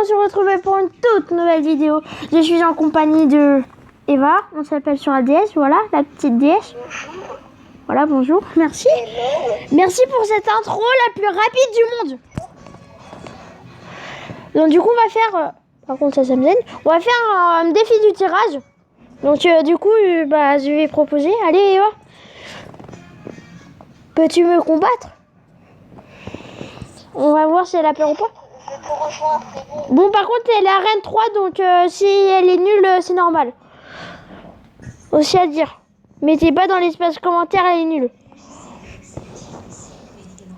on se retrouve pour une toute nouvelle vidéo. Je suis en compagnie de Eva, on s'appelle sur la DS, voilà, la petite DS. Voilà, bonjour, merci. Merci pour cette intro la plus rapide du monde. Donc du coup, on va faire... par contre, ça me gêne. On va faire un défi du tirage. Donc du coup, je vais proposer. Allez, Eva. Peux-tu me combattre? On va voir si elle a peur ou pas. Bon, par contre, elle est à Reine 3, donc si elle est nulle, c'est normal. Aussi à dire. Mettez pas dans l'espace commentaire, elle est nulle.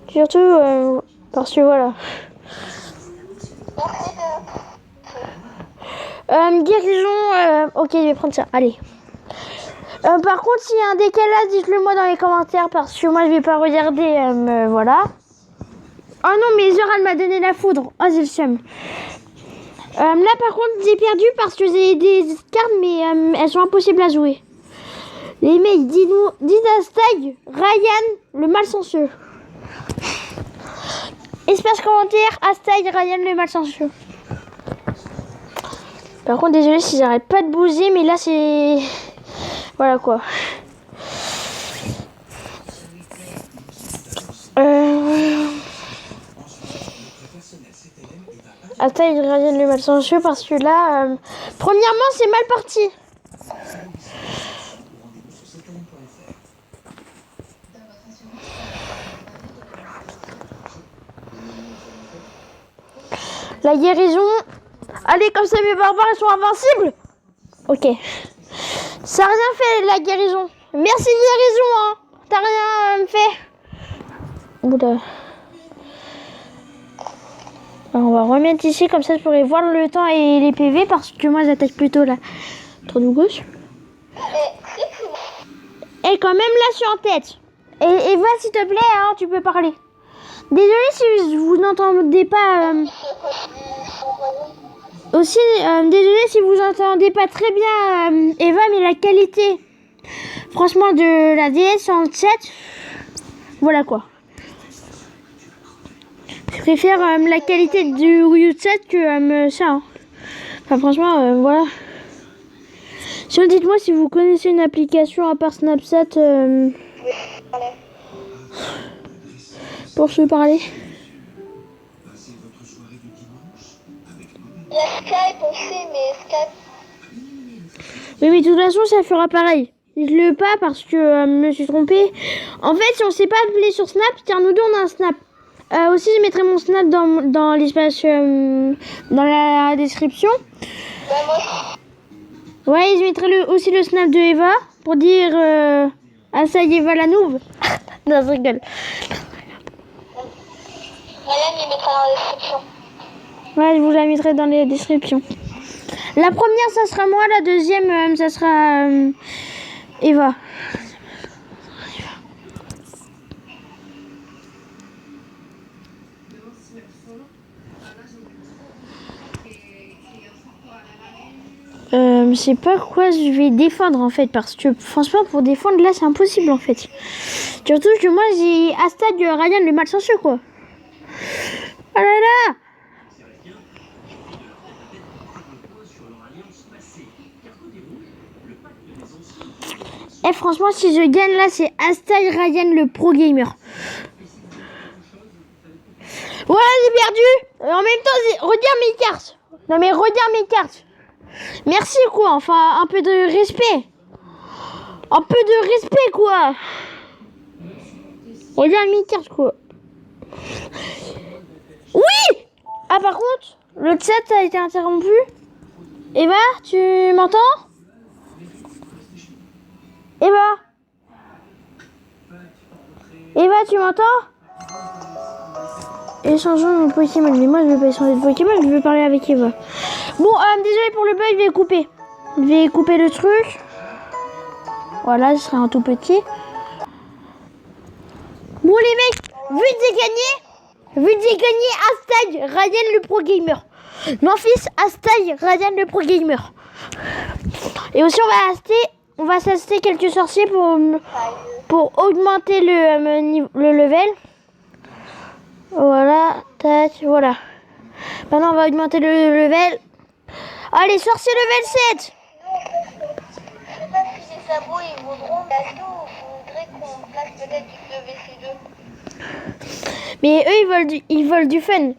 Surtout, parce que voilà. Guérison, ok, je vais prendre ça, allez. Par contre, s'il y a un décalage, dites-le moi dans les commentaires, parce que moi, je vais pas regarder, voilà. Oh non, mais Zora, elle m'a donné la foudre. Oh, j'ai le seum. Là, par contre, j'ai perdu parce que j'ai des cartes, mais elles sont impossibles à jouer. Les mecs, dites hashtag Ryan le malchanceux. Espace commentaire, hashtag Ryan le malchanceux. Par contre, désolé si j'arrête pas de bouger, mais là, c'est... Voilà, quoi. Hashtag Ryan le malchanceux parce que là, premièrement, c'est mal parti. La guérison. Allez, comme ça, mes barbares, ils sont invincibles. Ok. Ça n'a rien fait, la guérison. Merci, guérison, hein. T'as rien fait. Oula. Alors, on va remettre ici, comme ça, je pourrais voir le temps et les PV, parce que moi, j'attaque plutôt la tour de gauche. Et quand même, là, je suis en tête. Et va, s'il te plaît, hein, tu peux parler. Désolé si vous n'entendez pas... Aussi, désolé si vous n'entendez pas très bien Eva, mais la qualité, franchement, de la DS en chat, voilà quoi. Je préfère la qualité du Wii U chat que ça. Hein. Enfin, franchement, voilà. Sinon, dites-moi si vous connaissez une application à part Snapchat pour se parler. Il y a Skype, on sait, mais Skype... Oui, mais de toute façon, ça fera pareil. Dites-le pas parce que je me suis trompée. En fait, si on sait pas appeler sur Snap, tiens, nous deux, on a un Snap. Aussi, je mettrai mon Snap dans l'espace... dans la description. Bah, moi... Ouais, je mettrai aussi le Snap de Eva pour dire... ah, ça y est, Eva la noob. Non, je rigole. Ryan, il mettra dans la description. Ouais, je vous la mettrai dans les descriptions. La première, ça sera moi. La deuxième, ça sera Eva. Je sais pas quoi je vais défendre en fait. Parce que franchement, pour défendre, là, c'est impossible en fait. Surtout que moi, j'ai hashtag Ryan le malchanceux, quoi. Oh là là! Et franchement, si je gagne là, c'est hashtag Ryan le pro gamer. Voilà, j'ai perdu. En même temps, regarde mes cartes. Non mais regarde mes cartes. Merci quoi, enfin un peu de respect. Un peu de respect quoi. Regarde mes cartes quoi. Oui. Ah par contre, le chat a été interrompu. Eva, tu m'entends? Eva, tu m'entends? Échangeons mon Pokémon. Mais moi, je vais pas échanger de Pokémon, je veux parler avec Eva. Bon, désolé pour le bug, je vais couper. Je vais couper le truc. Voilà, ce sera un tout petit. Bon, les mecs, vu que j'ai gagné, hashtag Ryan le pro gamer. Mon fils, hashtag Ryan le pro gamer. Et aussi, on va s'acheter quelques sorciers pour augmenter le level. Voilà, tac, voilà. Maintenant, on va augmenter le level. Allez, sorcier level 7. Je sais pas si les sabots ils vaudront, mais est-ce que vous voudrez qu'on place peut-être du WC2? Mais eux, ils veulent du fun.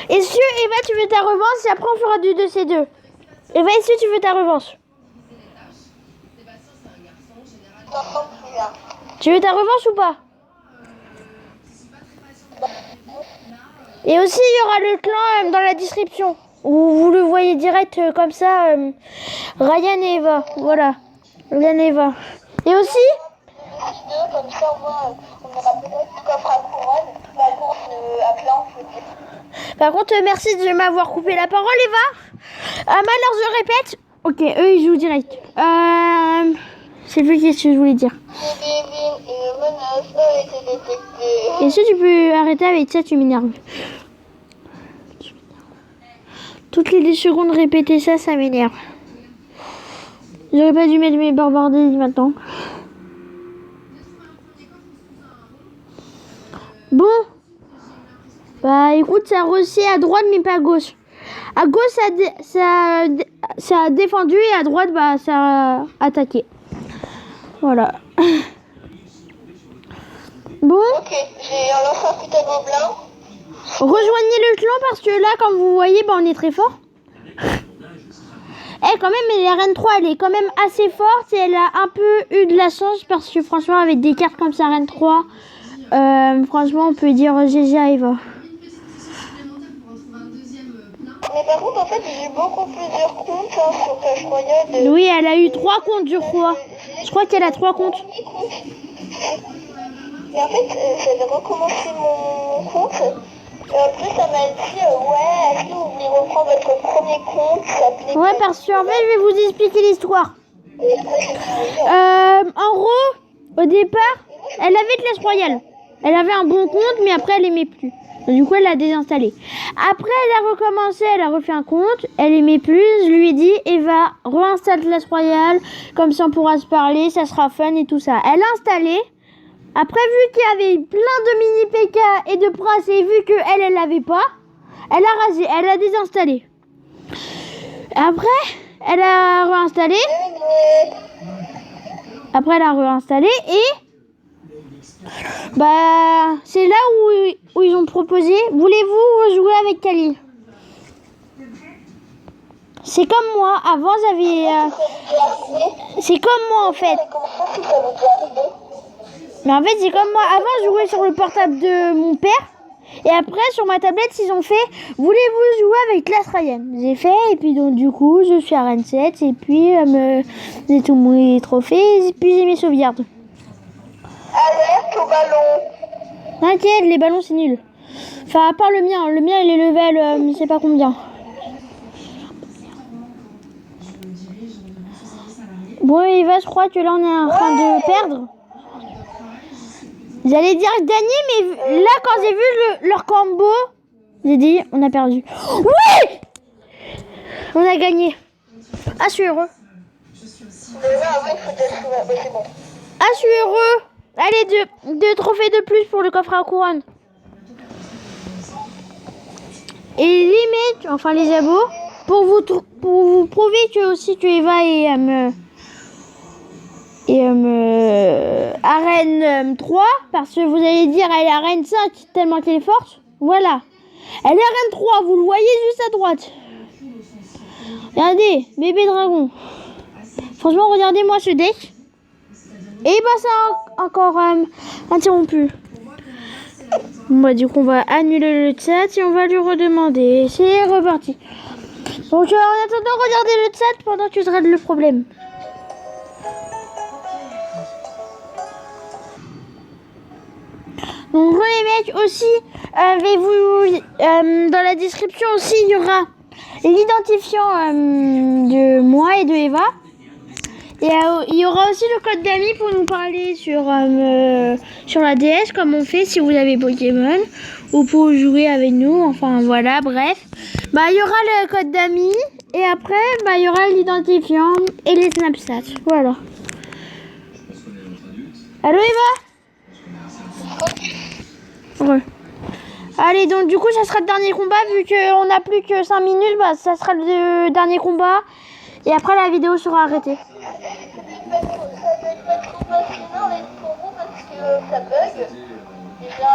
Est-ce que, Eva, tu veux ta revanche et après on fera du 2C2. Eva, est-ce que tu veux ta revanche? Non, plus là. Tu veux ta revanche ou pas? Et aussi, il y aura le clan dans la description. Où vous le voyez direct comme ça. Ryan et Eva. Voilà. Ryan et Eva. Et aussi... WC2, comme ça au moins on aura peut-être du coffre à couronne. La course à plan, je veux dire. Par contre, merci de m'avoir coupé la parole, Eva. Alors, je répète. Ok, eux, ils jouent direct. Je sais plus qu'est-ce que je voulais dire. Une menace a été détectée. Est-ce que tu peux arrêter avec ça? Tu m'énerves. Toutes les 10 secondes, répéter ça, ça m'énerve. J'aurais pas dû mettre mes barbardés maintenant. Bon. Bah écoute, ça resserre à droite mais pas à gauche. À gauche, ça a défendu et à droite, bah ça a attaqué. Voilà. Bon. Ok, j'ai lancé un putain de gobelin. Rejoignez le clan parce que là, comme vous voyez, bah, on est très fort. Quand même, la Reine 3, elle est quand même assez forte et elle a un peu eu de la chance parce que franchement, avec des cartes comme ça, Reine 3, franchement, on peut dire GG à Eva. Mais par contre, en fait, j'ai beaucoup plusieurs comptes sur Clash Royale. Oui, elle a eu 3 comptes, je crois. Je crois qu'elle a 3 comptes. Et en fait, j'avais recommencé mon compte. Après, ça m'a dit, ouais, est-ce que vous voulez reprendre votre premier compte? Ça s'appelait... Ouais, parce qu'en fait, je vais vous expliquer l'histoire. En gros, au départ, elle avait Clash Royale. Elle avait un bon compte, mais après, elle aimait plus. Du coup, elle l'a désinstallé. Après, elle a recommencé, elle a refait un compte. Elle aimait plus. Je lui ai dit, Eva, réinstalle Clash Royale. Comme ça, on pourra se parler, ça sera fun et tout ça. Elle a installé. Après, vu qu'il y avait plein de mini PK et de princes, et vu qu'elle l'avait pas, elle a rasé, elle a désinstallé. Après, elle a réinstallé. Après, elle a réinstallé et... Bah, c'est là où ils ont proposé, voulez-vous rejouer avec Kali? C'est comme moi, avant j'avais... C'est comme moi en fait. Mais en fait, c'est comme moi. Avant, je jouais sur le portable de mon père. Et après, sur ma tablette, ils ont fait « Voulez-vous jouer avec Clash Royale ?» J'ai fait. Et puis, donc, du coup, je suis à Reine 7. Et puis, j'ai tous mes trophées. Et puis, j'ai mes sauvegardes. Alerte au ballon. T'inquiète, les ballons, c'est nul. Enfin, à part le mien. Le mien, il est level, je sais pas combien. Bon, Eva, je crois que là, on est en train de perdre. J'allais dire gagner, mais là, quand j'ai vu leur combo, j'ai dit, on a perdu. Oui! On a gagné. Ah, je suis heureux. Ah, je suis heureux. Allez, deux trophées de plus pour le coffre à couronne. Et les mecs, enfin les abos, pour vous prouver que aussi que Eva est arène 3, parce que vous allez dire elle est arène 5 tellement qu'elle est forte. Voilà. Elle est arène 3, vous le voyez juste à droite. Regardez, bébé dragon. Franchement, regardez-moi ce deck. Et bah ça a encore interrompu. Bon, bah, du coup, on va annuler le chat et on va lui redemander. C'est reparti. Donc, en attendant, regardez le chat pendant que je règle le problème. Donc, les mecs, aussi, dans la description aussi, il y aura l'identifiant de moi et de Eva. Et il y aura aussi le code d'amis pour nous parler sur la DS, comme on fait si vous avez Pokémon, ou pour jouer avec nous, enfin voilà, bref. Bah, il y aura le code d'amis, et après, bah, il y aura l'identifiant et les Snapchats, voilà. Allô Eva? Ouais. Allez, donc du coup, ça sera le dernier combat. Vu qu'on n'a plus que 5 minutes, bah, ça sera le dernier combat. Et après, la vidéo sera arrêtée. Ça doit être trop fascinant pour vous parce que ça bug. Déjà,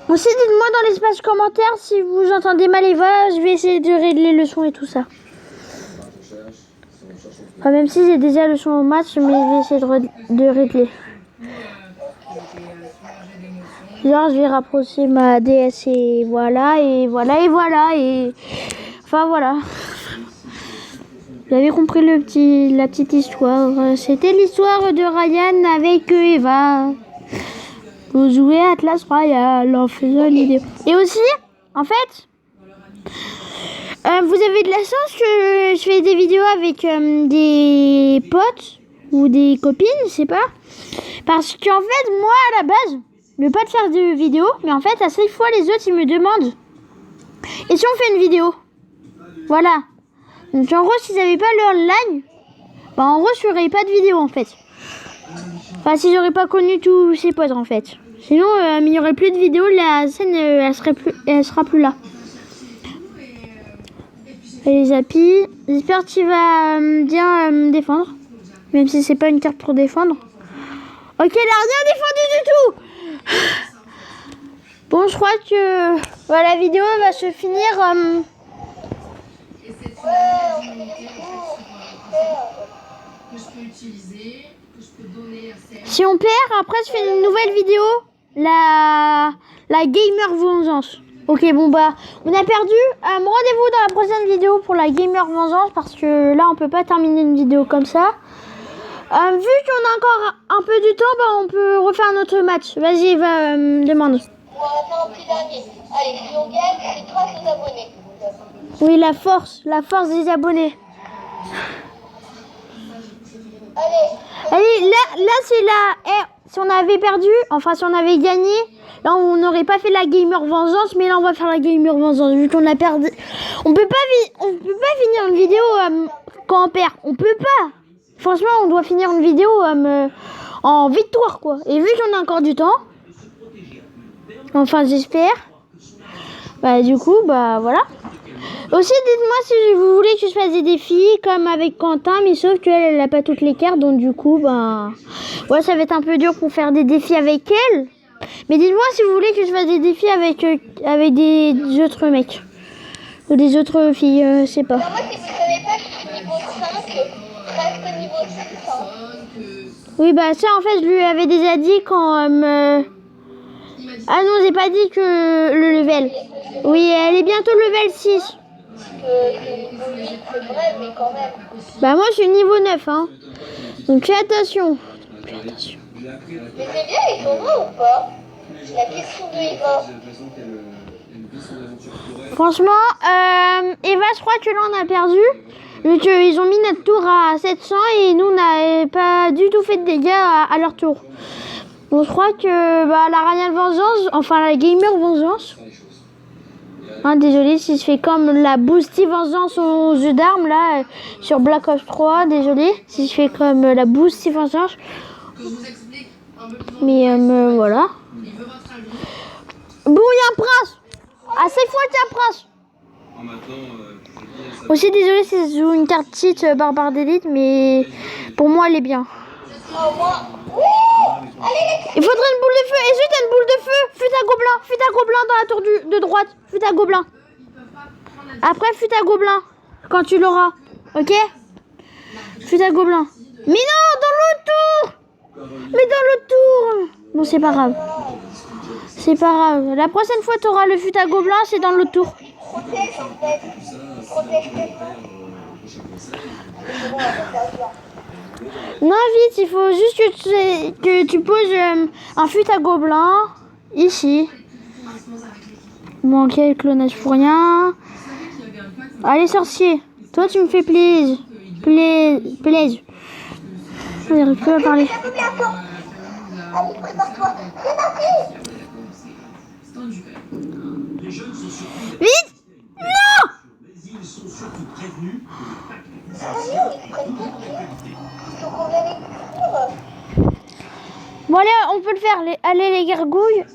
Aussi, dites-moi dans l'espace commentaire si vous entendez mal Eva. Je vais essayer de régler le son et tout ça. Enfin, même si j'ai déjà le son au match, mais je vais essayer de régler. Genre, je vais rapprocher ma DS et voilà, et voilà, et voilà, et... Enfin, voilà. Vous avez compris la petite histoire. C'était l'histoire de Ryan avec Eva. Vous jouez Atlas Royale en faisant une vidéo. Et aussi, en fait, vous avez de la chance que je fais des vidéos avec des potes ou des copines, je sais pas. Parce qu'en fait, moi, à la base, je veux pas de faire de vidéos, mais en fait, à chaque fois, les autres, ils me demandent. Et si on fait une vidéo? Voilà. Donc, en gros, s'ils n'avaient pas le online, bah, en gros, je ferais pas de vidéo, en fait. Enfin, si j'aurais pas connu tous ces potes, en fait. Sinon, il n'y aurait plus de vidéos, la scène, elle sera plus là. Et les applis, j'espère que tu vas bien me défendre. Même si c'est pas une carte pour défendre. Ok, elle a rien défendu du tout. Bon, je crois que la vidéo va se finir. Si on perd, après je fais une nouvelle vidéo. La Gamer Vengeance. Ok, bon bah, on a perdu. Rendez-vous dans la prochaine vidéo pour la Gamer Vengeance. Parce que là, on peut pas terminer une vidéo comme ça. Vu qu'on a encore un peu du temps, bah, on peut refaire notre match. Vas-y, va, demande. on va faire un petit dernier. Allez, si on gagne, c'est grâce aux abonnés. Oui, la force des abonnés. Allez, là c'est la... si on avait perdu, enfin si on avait gagné, là on n'aurait pas fait la Gamer Vengeance, mais là on va faire la Gamer Vengeance, vu qu'on a perdu. On peut pas finir une vidéo quand on perd. On peut pas. Franchement, on doit finir une vidéo en victoire, quoi. Et vu qu'on a encore du temps, enfin j'espère, bah du coup, bah voilà. Aussi, dites-moi si vous voulez que je fasse des défis comme avec Quentin, mais sauf qu'elle n'a pas toutes les cartes, donc du coup, ben, ouais, ça va être un peu dur pour faire des défis avec elle. Mais dites-moi si vous voulez que je fasse des défis avec des autres mecs ou des autres filles, je sais pas. Alors moi, si vous savez pas, je suis niveau 5, presque niveau 6. Hein. Oui, bah ça, en fait, je lui avais déjà dit quand... Ah non, j'ai pas dit que le level. Oui, elle est bientôt level 6. C'est niveau 8, c'est vrai, mais quand même. Bah moi, je suis niveau 9, hein. Donc fais attention. Mais c'est bien les tournois ou pas? La question de Eva. Franchement, Eva, je crois que là, on a perdu. Vu qu'ils ont mis notre tour à 700 et nous, on n'avait pas du tout fait de dégâts à leur tour. Donc je crois que la Royal Vengeance, enfin la Gamer Vengeance. Hein, désolé si je fais comme la Boosty Vengeance au jeu d'armes là sur Black Ops 3. Désolé si je fais comme la Boosty Vengeance. Mais voilà. Bon, il y a un prince. À 7 fois qu'il y a un prince. Aussi désolé si je joue une carte cheat barbare d'élite, mais pour moi elle est bien. Il faudrait une boule de feu. Et juste une boule de feu. Fut à gobelin dans la tour de droite. Fut à gobelin. Après fut à gobelin. Quand tu l'auras. Ok? Fut à gobelin. Mais non, dans l'autre tour. Mais dans l'autre tour. Bon, c'est pas grave. C'est pas grave. La prochaine fois, tu auras le fut à gobelin. C'est dans l'autre tour. Protège en fait. Protège. Non, vite, il faut juste que tu poses un fut à gobelin ici. Bon, ok, le clonage pour rien. Allez, sorcier, toi tu me fais plaisir. Plaisir. On n'arrive plus à parler. Allez, prépare-toi. C'est parti. Vite! Non! Bon allez, on peut le faire. Allez les gargouilles.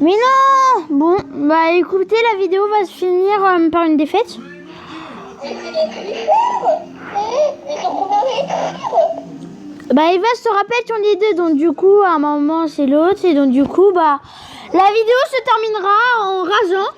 Mais non. Bon, bah écoutez, la vidéo va se finir par une défaite. Mais c'est les tricheurs. Mais ils ont combien de tricheurs? Bah Eva se rappelle qu'on est deux, donc du coup, à un moment c'est l'autre, et donc du coup, bah la vidéo se terminera en rageant.